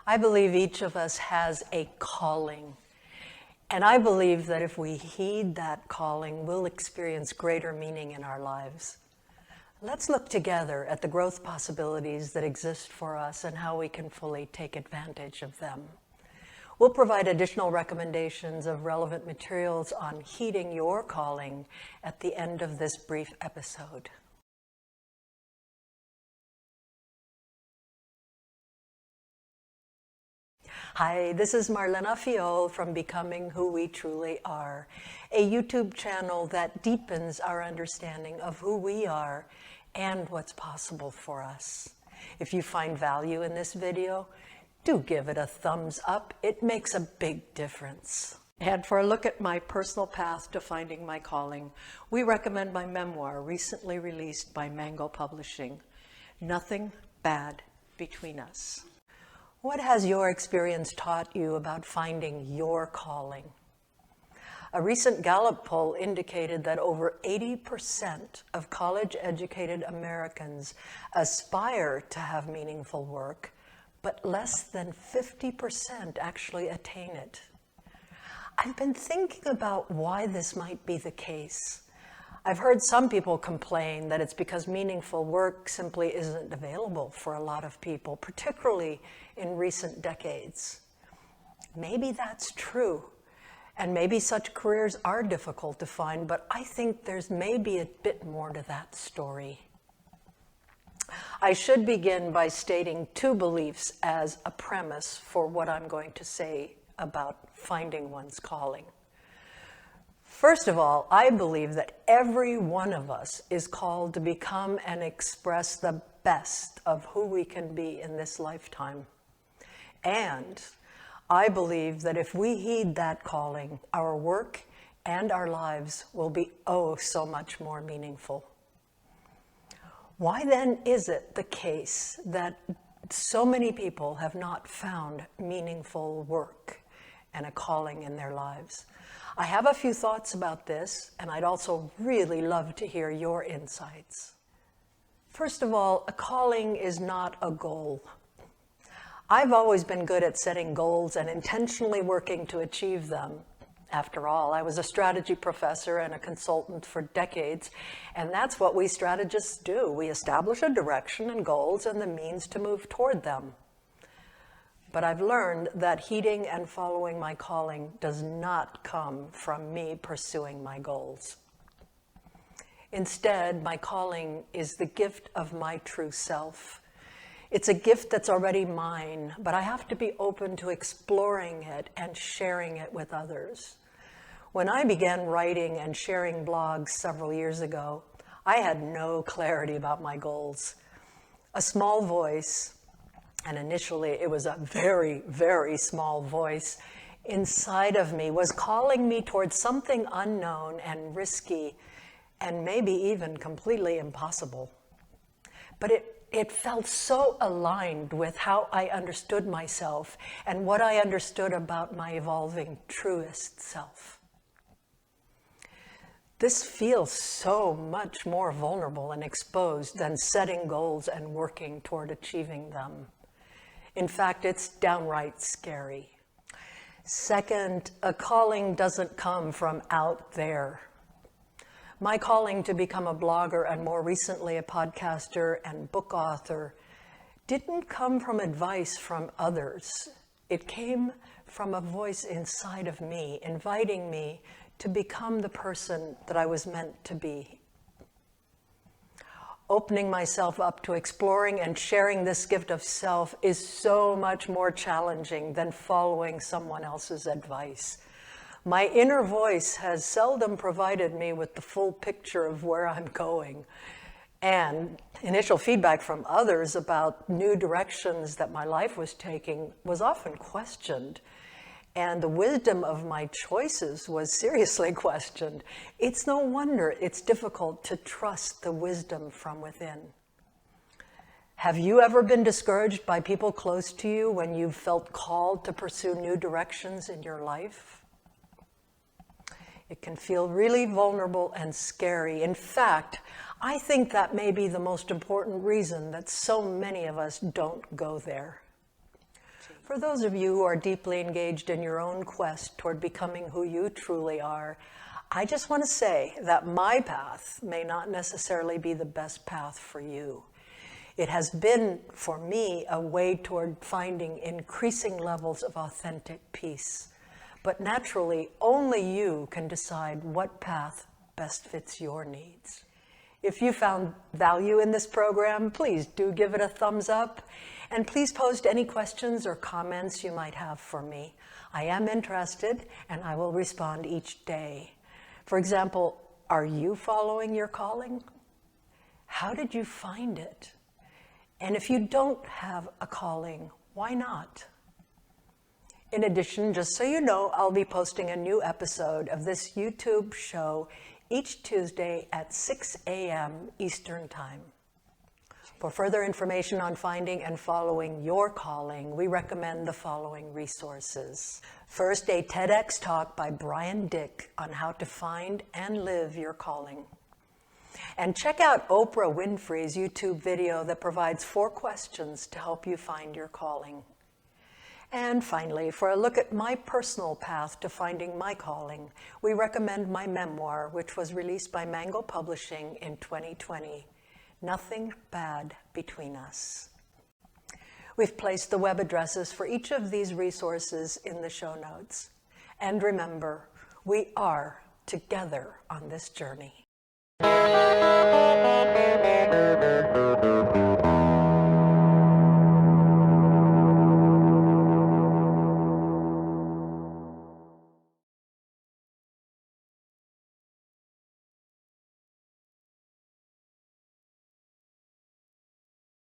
I believe each of us has a calling. And I believe that if we heed that calling, we'll experience greater meaning in our lives. Let's look together at the growth possibilities that exist for us and how we can fully take advantage of them. We'll provide additional recommendations of relevant materials on heeding your calling at the end of this brief episode. Hi, this is Marlena Fiol from Becoming Who We Truly Are, a YouTube channel that deepens our understanding of who we are and what's possible for us. If you find value in this video, do give it a thumbs up. It makes a big difference. And for a look at my personal path to finding my calling, we recommend my memoir recently released by Mango Publishing, Nothing Bad Between Us. What has your experience taught you about finding your calling? A recent Gallup poll indicated that over 80% of college-educated Americans aspire to have meaningful work, but less than 50% actually attain it. I've been thinking about why this might be the case. I've heard some people complain that it's because meaningful work simply isn't available for a lot of people, particularly in recent decades. Maybe that's true, and maybe such careers are difficult to find, but I think there's maybe a bit more to that story. I should begin by stating two beliefs as a premise for what I'm going to say about finding one's calling. First of all, I believe that every one of us is called to become and express the best of who we can be in this lifetime. And I believe that if we heed that calling, our work and our lives will be oh so much more meaningful. Why then is it the case that so many people have not found meaningful work and a calling in their lives? I have a few thoughts about this, and I'd also really love to hear your insights. First of all, a calling is not a goal. I've always been good at setting goals and intentionally working to achieve them. After all, I was a strategy professor and a consultant for decades, and that's what we strategists do. We establish a direction and goals and the means to move toward them. But I've learned that heeding and following my calling does not come from me pursuing my goals. Instead, my calling is the gift of my true self. It's a gift that's already mine, but I have to be open to exploring it and sharing it with others. When I began writing and sharing blogs several years ago, I had no clarity about my goals. A small voice, and initially it was a very, very small voice inside of me, was calling me towards something unknown and risky and maybe even completely impossible. But it felt so aligned with how I understood myself and what I understood about my evolving truest self. This feels so much more vulnerable and exposed than setting goals and working toward achieving them. In fact, it's downright scary. Second, a calling doesn't come from out there. My calling to become a blogger and more recently a podcaster and book author didn't come from advice from others. It came from a voice inside of me, inviting me to become the person that I was meant to be. Opening myself up to exploring and sharing this gift of self is so much more challenging than following someone else's advice. My inner voice has seldom provided me with the full picture of where I'm going. And initial feedback from others about new directions that my life was taking was often questioned. And the wisdom of my choices was seriously questioned. It's no wonder it's difficult to trust the wisdom from within. Have you ever been discouraged by people close to you when you felt called to pursue new directions in your life? It can feel really vulnerable and scary. In fact, I think that may be the most important reason that so many of us don't go there. For those of you who are deeply engaged in your own quest toward becoming who you truly are, I just want to say that my path may not necessarily be the best path for you. It has been, for me, a way toward finding increasing levels of authentic peace. But naturally, only you can decide what path best fits your needs. If you found value in this program, please do give it a thumbs up. And please post any questions or comments you might have for me. I am interested, and I will respond each day. For example, are you following your calling? How did you find it? And if you don't have a calling, why not? In addition, just so you know, I'll be posting a new episode of this YouTube show each Tuesday at 6 a.m. Eastern Time. For further information on finding and following your calling, we recommend the following resources. First, a TEDx talk by Brian Dick on how to find and live your calling. And check out Oprah Winfrey's YouTube video that provides 4 questions to help you find your calling. And finally, for a look at my personal path to finding my calling, we recommend my memoir, which was released by Mango Publishing in 2020, Nothing Bad Between Us. We've placed the web addresses for each of these resources in the show notes. And remember, we are together on this journey.